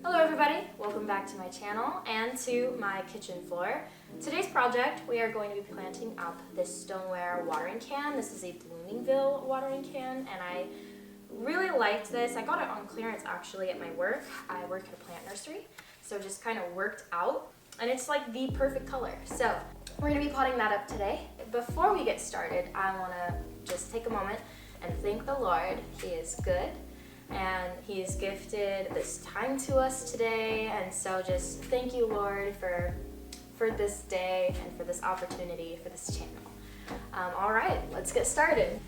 Hello everybody, welcome back to my channel and to my kitchen floor. Today's project, we are going to be planting up this stoneware watering can. This is a Bloomingville watering can and I really liked this. I got it on clearance actually at my work. I work at a plant nursery, so it just kind of worked out and it's like the perfect color. So we're going to be potting that up today. Before we get started, I want to just take a moment and thank the Lord. He is good. And He has gifted this time to us today, and so just thank you, Lord, for this day and for this opportunity for this channel. All right, let's get started.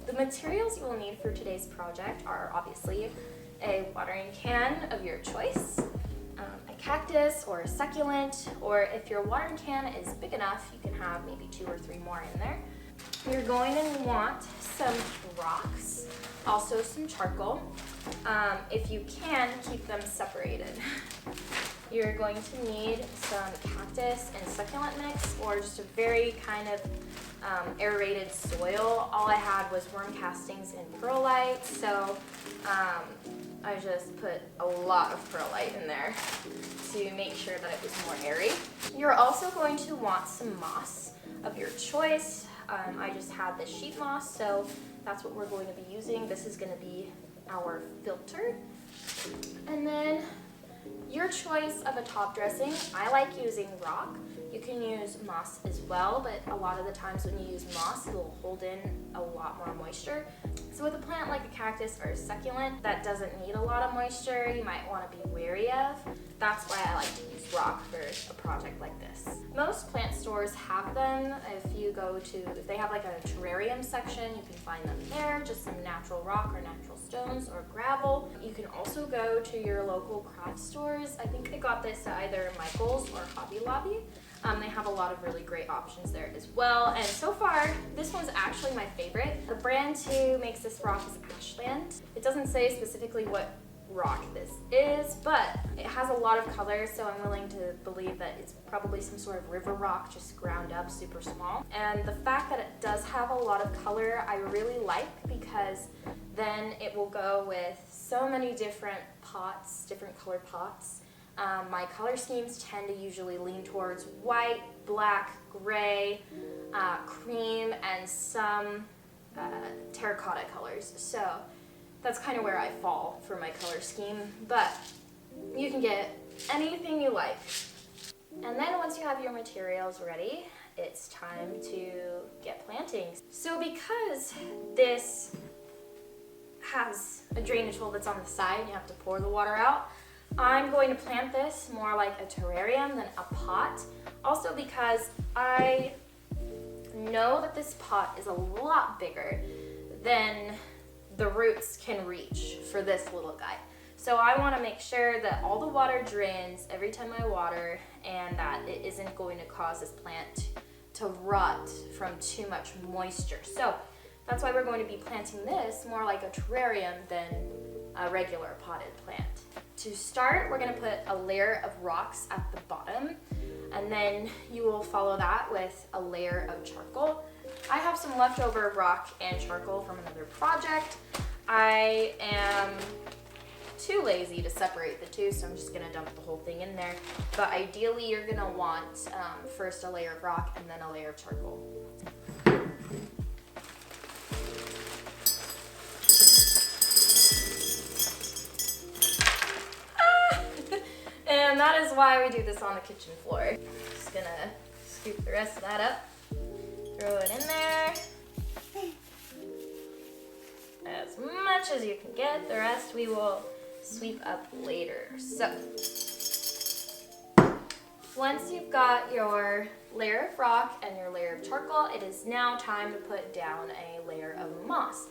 The materials you will need for today's project are obviously a watering can of your choice, a cactus or a succulent, or if your watering can is big enough, you can have maybe 2 or 3 more in there. You're going to want some rocks, also some charcoal. If you can, keep them separated. You're going to need some cactus and succulent mix, or just a very kind of aerated soil. All I had was worm castings and perlite, so I just put a lot of perlite in there to make sure that it was more airy. You're also going to want some moss of your choice. I just had this sheet moss, so that's what we're going to be using. This is going to be our filter. And then your choice of a top dressing. I like using rock. You can use moss as well, but a lot of the times when you use moss, it will hold in a lot more moisture. So with a plant like a cactus or a succulent that doesn't need a lot of moisture, you might want to be wary of. That's why I like to use rock for a project like this. Most plant stores have them. If they have like a terrarium section, you can find them there, just some natural rock or natural stones or gravel. You can also go to your local craft stores. I think I got this at either Michael's or Hobby Lobby. They have a lot of really great options there as well. And so far, this one's actually my favorite. The brand who makes this rock is Ashland. It doesn't say specifically what rock this is, but it has a lot of color, so I'm willing to believe that it's probably some sort of river rock, just ground up super small. And the fact that it does have a lot of color, I really like, because then it will go with so many different pots, different colored pots. My color schemes tend to usually lean towards white, black, gray, cream, and some terracotta colors. So that's kind of where I fall for my color scheme, but you can get anything you like. And then once you have your materials ready, it's time to get planting. So because this has a drainage hole that's on the side, you have to pour the water out, I'm going to plant this more like a terrarium than a pot. Also because I know that this pot is a lot bigger than the roots can reach for this little guy. So I want to make sure that all the water drains every time I water and that it isn't going to cause this plant to rot from too much moisture. So that's why we're going to be planting this more like a terrarium than a regular potted plant. To start, we're going to put a layer of rocks at the bottom, and then you will follow that with a layer of charcoal. I have some leftover rock and charcoal from another project. I am too lazy to separate the two, so I'm just going to dump the whole thing in there. But ideally, you're going to want first a layer of rock and then a layer of charcoal. And that is why we do this on the kitchen floor. Just going to scoop the rest of that up. Throw it in there. As much as you can get. The rest we will sweep up later. So, once you've got your layer of rock and your layer of charcoal, it is now time to put down a layer of moss.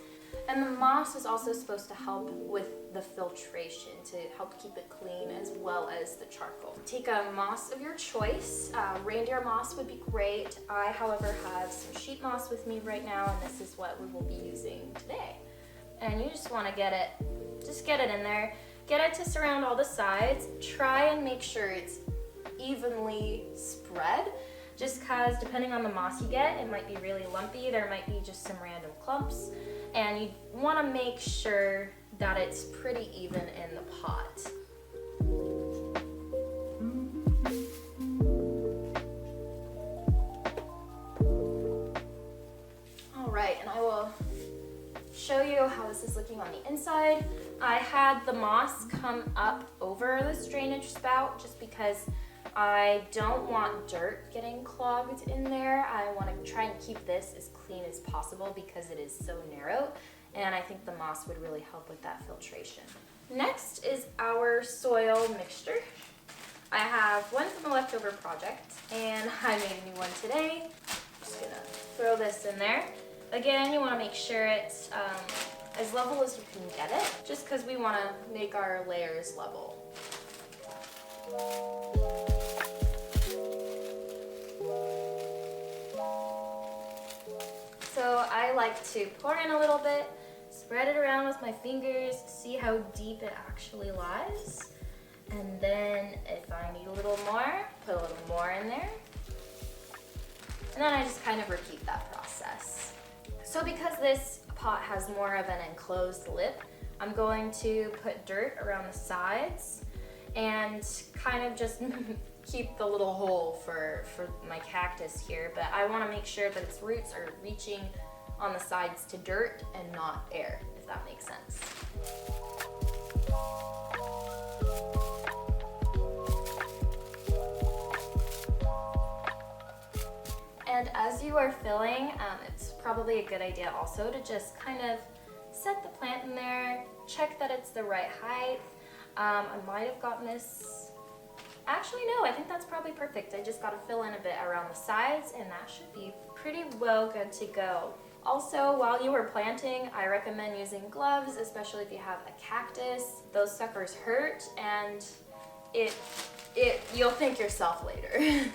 And the moss is also supposed to help with the filtration, to help keep it clean, as well as the charcoal. Take a moss of your choice. Reindeer moss would be great. I, however, have some sheet moss with me right now, and this is what we will be using today. And you just want to get it in there. Get it to surround all the sides. Try and make sure it's evenly spread, just because depending on the moss you get, it might be really lumpy. There might be just some random clumps. And you want to make sure that it's pretty even in the pot. side, I had the moss come up over this drainage spout just because I don't want dirt getting clogged in there. I want to try and keep this as clean as possible because it is so narrow, and I think the moss would really help with that filtration. Next is our soil mixture. I have one from a leftover project, and I made a new one today. I'm just gonna throw this in there. Again, you want to make sure it's as level as you can get it, just because we want to make our layers level. So I like to pour in a little bit, spread it around with my fingers, see how deep it actually lies. And then if I need a little more, put a little more in there. And then I just kind of repeat that process. So because this pot has more of an enclosed lip, I'm going to put dirt around the sides and kind of just keep the little hole for my cactus here. But I want to make sure that its roots are reaching on the sides to dirt and not air, if that makes sense. And as you are filling, it's probably a good idea also to just kind of set the plant in there, check that it's the right height. I might have gotten this, actually no, I think that's probably perfect. I just got to fill in a bit around the sides and that should be pretty well good to go. Also, while you are planting, I recommend using gloves, especially if you have a cactus. Those suckers hurt and you'll thank yourself later.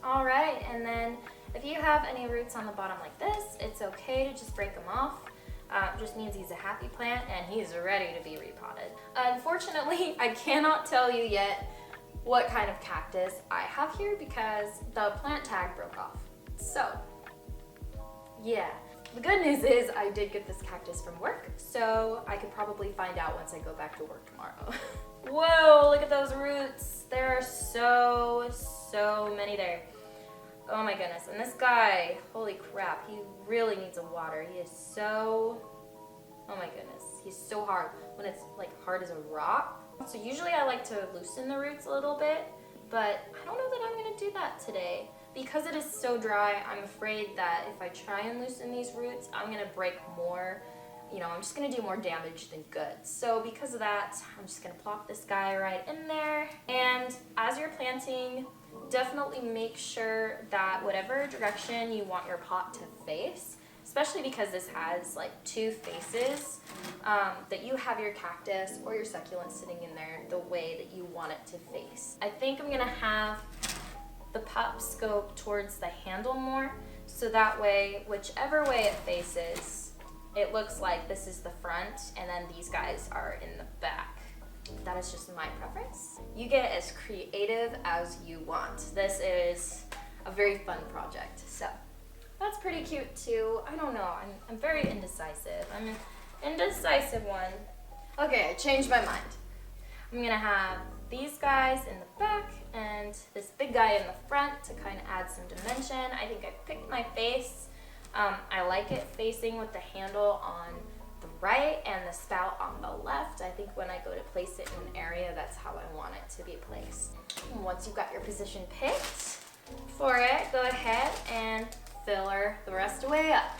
Alright, and then if you have any roots on the bottom like this, it's okay to just break them off. It just means he's a happy plant and he's ready to be repotted. Unfortunately, I cannot tell you yet what kind of cactus I have here because the plant tag broke off. So, yeah. The good news is I did get this cactus from work, so I could probably find out once I go back to work tomorrow. Whoa, look at those roots. There are so many there. Oh my goodness, and this guy, holy crap, he really needs a water. He is so, oh my goodness, he's so hard when it's like hard as a rock. So usually I like to loosen the roots a little bit, but I don't know that I'm gonna do that today. Because it is so dry, I'm afraid that if I try and loosen these roots, I'm gonna break more. You know, I'm just gonna do more damage than good. So because of that, I'm just gonna plop this guy right in there. And as you're planting, definitely make sure that whatever direction you want your pot to face, especially because this has like two faces, that you have your cactus or your succulent sitting in there the way that you want it to face. I think I'm gonna have the pup scope towards the handle more, so that way, whichever way it faces, it looks like this is the front and then these guys are in the back. That is just my preference. You get as creative as you want. This is a very fun project. So that's pretty cute too. I don't know, I'm very indecisive. I'm an indecisive one. Okay, I changed my mind. I'm gonna have these guys in the back and this big guy in the front to kind of add some dimension. I think I picked my face. I like it facing with the handle on the right and the spout on the left. I think when I go to place it in an area, that's how I want it to be placed. And once you've got your position picked for it, go ahead and filler the rest away up.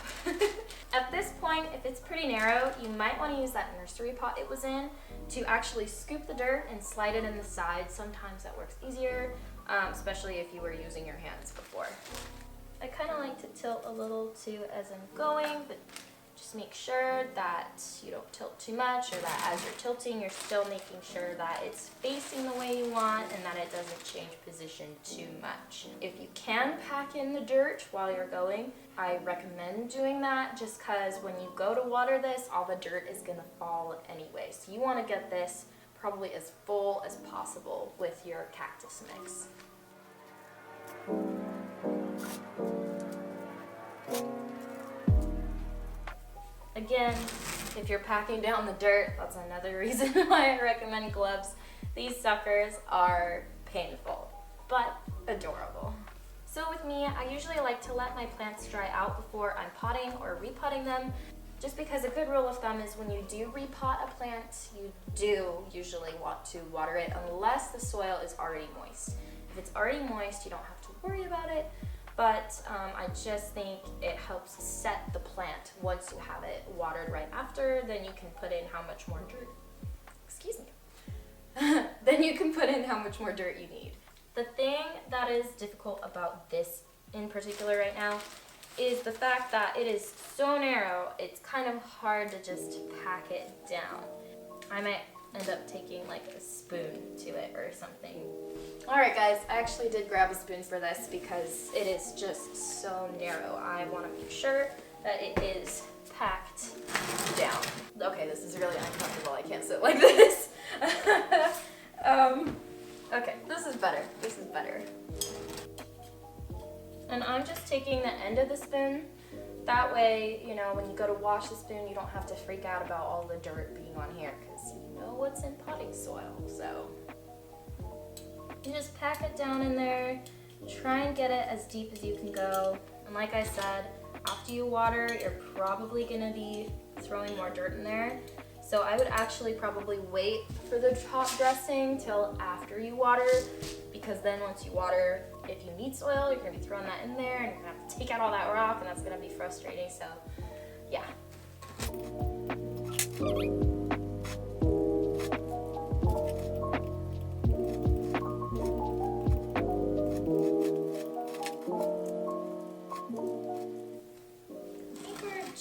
At this point, if it's pretty narrow, you might want to use that nursery pot it was in to actually scoop the dirt and slide it in the sides. Sometimes that works easier, especially if you were using your hands before. I kind of like to tilt a little too as I'm going, but just make sure that you don't tilt too much, or that as you're tilting, you're still making sure that it's facing the way you want and that it doesn't change position too much. If you can pack in the dirt while you're going, I recommend doing that just because when you go to water this, all the dirt is going to fall anyway. So you want to get this probably as full as possible with your cactus mix. Again, if you're packing down the dirt, that's another reason why I recommend gloves. These suckers are painful, but adorable. So with me, I usually like to let my plants dry out before I'm potting or repotting them, just because a good rule of thumb is when you do repot a plant, you do usually want to water it unless the soil is already moist. If it's already moist, you don't have to worry about it, but I just think it helps set the plant. Once you have it watered right after, then you can put in how much more dirt, excuse me, then you can put in how much more dirt you need. The thing that is difficult about this in particular right now is the fact that it is so narrow, it's kind of hard to just pack it down. I might end up taking like a spoon to it or something. Alright guys, I actually did grab a spoon for this because it is just so narrow. I want to make sure that it is packed down. Okay, this is really uncomfortable. I can't sit like this. Okay, this is better. This is better. And I'm just taking the end of the spoon. That way, you know, when you go to wash the spoon, you don't have to freak out about all the dirt being on here, because you know what's in potting soil. So you just pack it down in there, try and get it as deep as you can go. And like I said, after you water, you're probably gonna be throwing more dirt in there. So I would actually probably wait for the top dressing till after you water, because then once you water, if you need soil, you're gonna be throwing that in there and you're gonna have to take out all that rock, and that's gonna be frustrating. So yeah.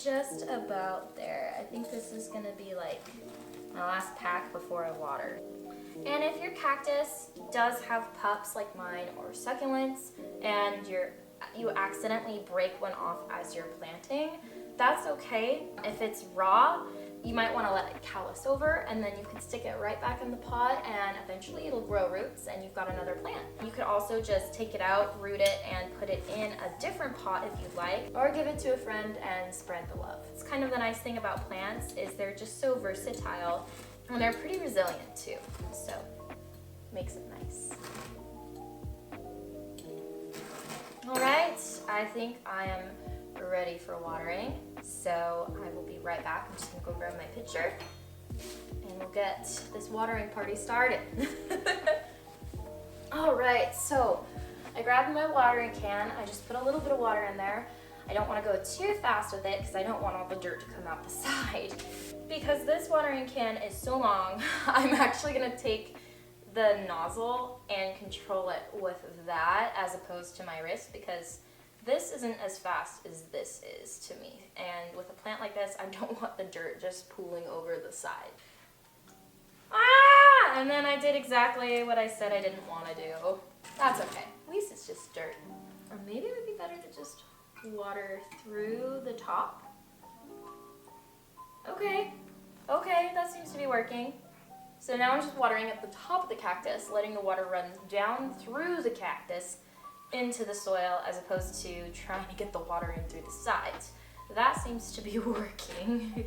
Just about there. I think this is gonna be like my last pack before I water. And if your cactus does have pups like mine or succulents, and you accidentally break one off as you're planting, that's okay. If it's raw, you might want to let it callus over, and then you can stick it right back in the pot, and eventually it'll grow roots and you've got another plant. You could also just take it out, root it, and put it in a different pot if you'd like, or give it to a friend and spread the love. It's kind of the nice thing about plants is they're just so versatile, and they're pretty resilient too, so makes it nice. All right, I think I am ready for watering, so I will be right back. I'm just gonna go grab my pitcher and we'll get this watering party started. All right, so I grabbed my watering can. I just put a little bit of water in there. I don't want to go too fast with it because I don't want all the dirt to come out the side. Because this watering can is so long, I'm actually gonna take the nozzle and control it with that as opposed to my wrist, because this isn't as fast as this is to me. And with a plant like this, I don't want the dirt just pooling over the side. Ah! And then I did exactly what I said I didn't want to do. That's okay. At least it's just dirt. Or maybe it would be better to just water through the top. Okay, that seems to be working. So now I'm just watering at the top of the cactus, letting the water run down through the cactus into the soil as opposed to trying to get the water in through the sides. That seems to be working.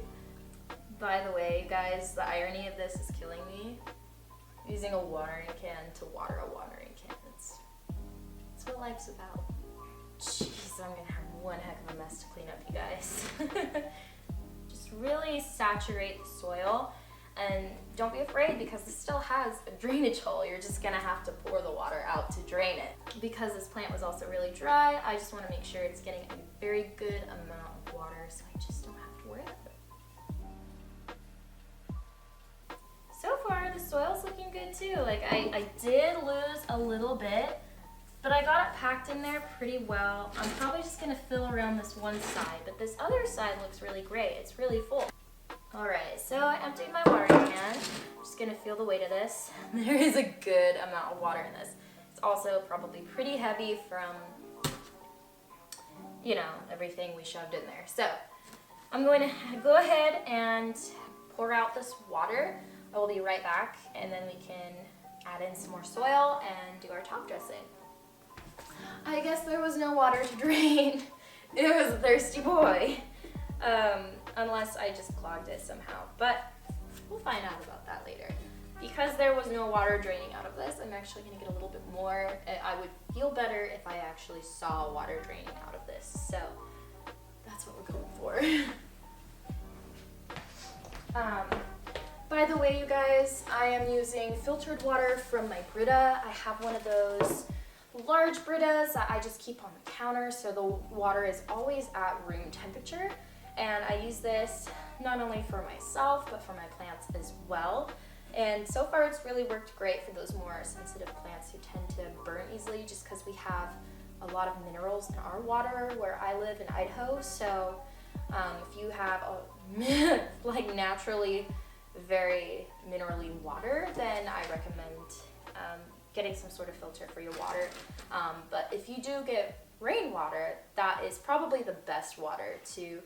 By the way, guys, the irony of this is killing me. Using a watering can to water a watering can. It's what life's about. Jeez, I'm gonna have one heck of a mess to clean up, you guys. Just really saturate the soil. And don't be afraid, because this still has a drainage hole. You're just gonna have to pour the water out to drain it. Because this plant was also really dry, I just wanna make sure it's getting a very good amount of water so I just don't have to worry about it. So far, the soil's looking good too. Like I did lose a little bit, but I got it packed in there pretty well. I'm probably just gonna fill around this one side, but this other side looks really great. It's really full. All right, so I emptied my watering can. I'm just gonna feel the weight of this. There is a good amount of water in this. It's also probably pretty heavy from, you know, everything we shoved in there. So I'm going to go ahead and pour out this water. I will be right back, and then we can add in some more soil and do our top dressing. I guess there was no water to drain. It was a thirsty boy. Unless I just clogged it somehow, but we'll find out about that later. because there was no water draining out of this, I'm actually gonna get a little bit more. I would feel better if I actually saw water draining out of this. So that's what we're going for. By the way, you guys, I am using filtered water from my Brita. I have one of those large Britas that I just keep on the counter, so the water is always at room temperature. And I use this not only for myself, but for my plants as well. And so far it's really worked great for those more sensitive plants who tend to burn easily, just because we have a lot of minerals in our water where I live in Idaho. So if you have like naturally very minerally water, then I recommend getting some sort of filter for your water. But if you do get rainwater, that is probably the best water to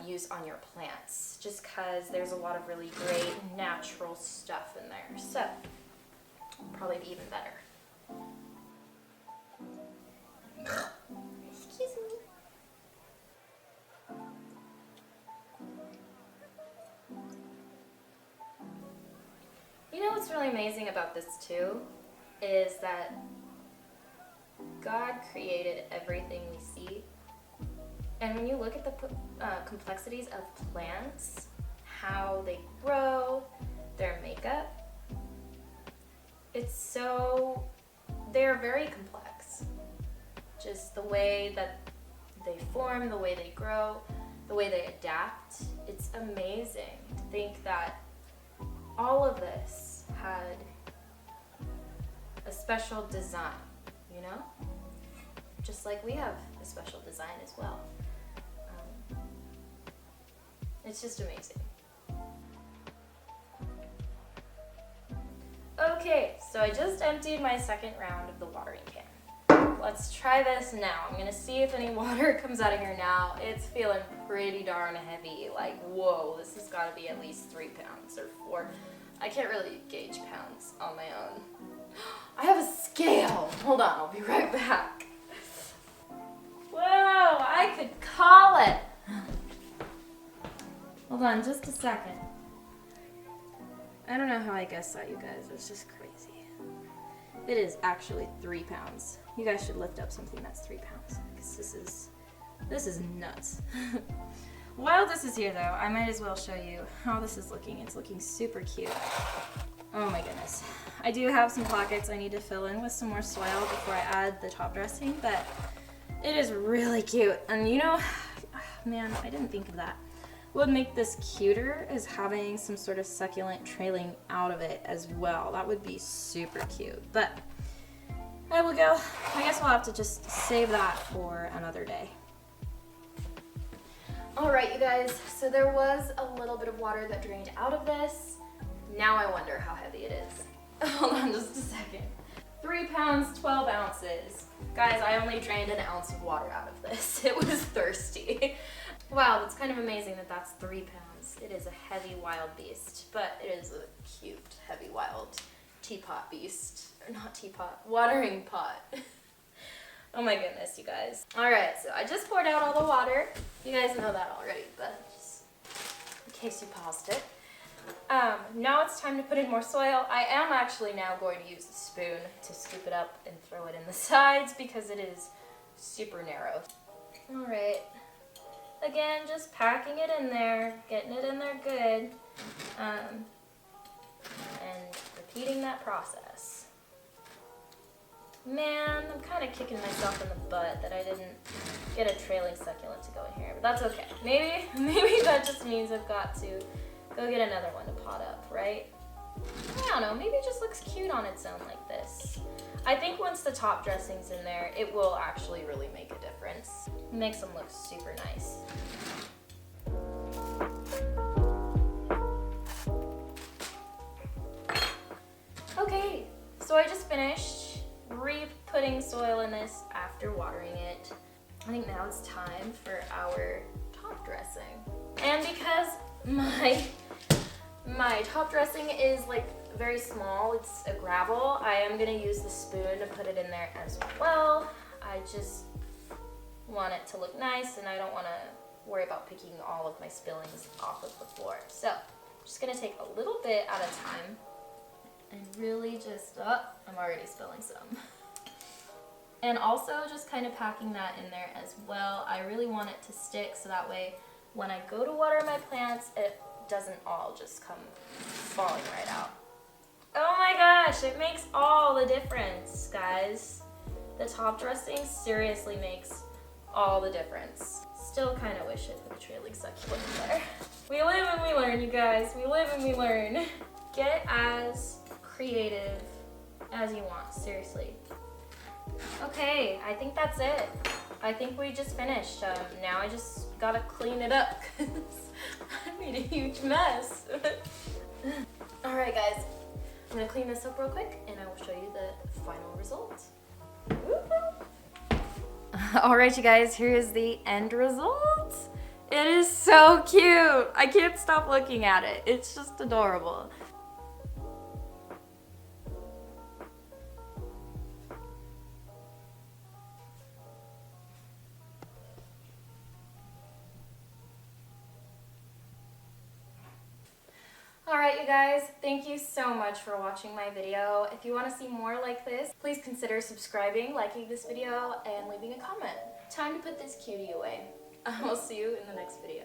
use on your plants, just because there's a lot of really great natural stuff in there. So probably be even better. Excuse me. You know what's really amazing about this too is that God created everything we see. And when you look at the complexities of plants, how they grow, their makeup, they're very complex. Just the way that they form, the way they grow, the way they adapt. It's amazing to think that all of this had a special design, you know? Just like we have a special design as well. It's just amazing. Okay, so I just emptied my second round of the watering can. Let's try this now. I'm gonna see if any water comes out of here now. It's feeling pretty darn heavy. Like, whoa, this has gotta be at least 3 pounds or 4. I can't really gauge pounds on my own. I have a scale. Hold on, I'll be right back. Whoa, I could call it. Hold on just a second. I don't know how I guessed that, you guys. It's just crazy. It is actually 3 pounds. You guys should lift up something that's 3 pounds, because this is nuts. While this is here though, I might as well show you how this is looking. It's looking super cute. Oh my goodness. I do have some pockets I need to fill in with some more soil before I add the top dressing, but it is really cute. And you know, man, I didn't think of that. What would make this cuter is having some sort of succulent trailing out of it as well. That would be super cute. But I will go. I guess we'll have to just save that for another day. Alright, you guys, so there was a little bit of water that drained out of this. Now I wonder how heavy it is. Hold on just a second. 3 pounds, 12 ounces. Guys, I only drained an ounce of water out of this. It was thirsty. Wow, that's kind of amazing that that's 3 pounds. It is a heavy wild beast, but it is a cute, heavy wild teapot beast. Or not teapot, watering pot. Oh my goodness, you guys. Alright, so I just poured out all the water. You guys know that already, but just in case you paused it. Now it's time to put in more soil. I am actually now going to use a spoon to scoop it up and throw it in the sides because it is super narrow. Alright. Again, just packing it in there, getting it in there good, and repeating that process. Man, I'm kind of kicking myself in the butt that I didn't get a trailing succulent to go in here, but that's okay. Maybe that just means I've got to go get another one to pot up, right? I don't know, maybe it just looks cute on its own like this. I think once the top dressing's in there, it will actually really make a difference. It makes them look super nice. Okay, so I just finished re-putting soil in this after watering it. I think now it's time for our top dressing. And because my top dressing is like very small, it's a gravel, I am gonna use the spoon to put it in there as well. I just want it to look nice and I don't want to worry about picking all of my spillings off of the floor. So I'm just gonna take a little bit at a time and really just, I'm already spilling some. And also just kind of packing that in there as well. I really want it to stick so that way when I go to water my plants, it doesn't all just come falling right out. Oh my gosh, it makes all the difference, guys. The top dressing seriously makes all the difference. Still kind of wish I put a trailing succulent in there. We live and we learn, you guys. We live and we learn. Get as creative as you want, seriously. Okay, I think that's it. I think we just finished. Now I just gotta clean it up because I made a huge mess. Alright guys, I'm gonna clean this up real quick and I will show you the final result. Alright you guys, here is the end result. It is so cute. I can't stop looking at it. It's just adorable. Alright you guys, thank you so much for watching my video. If you want to see more like this, please consider subscribing, liking this video, and leaving a comment. Time to put this cutie away. I will see you in the next video.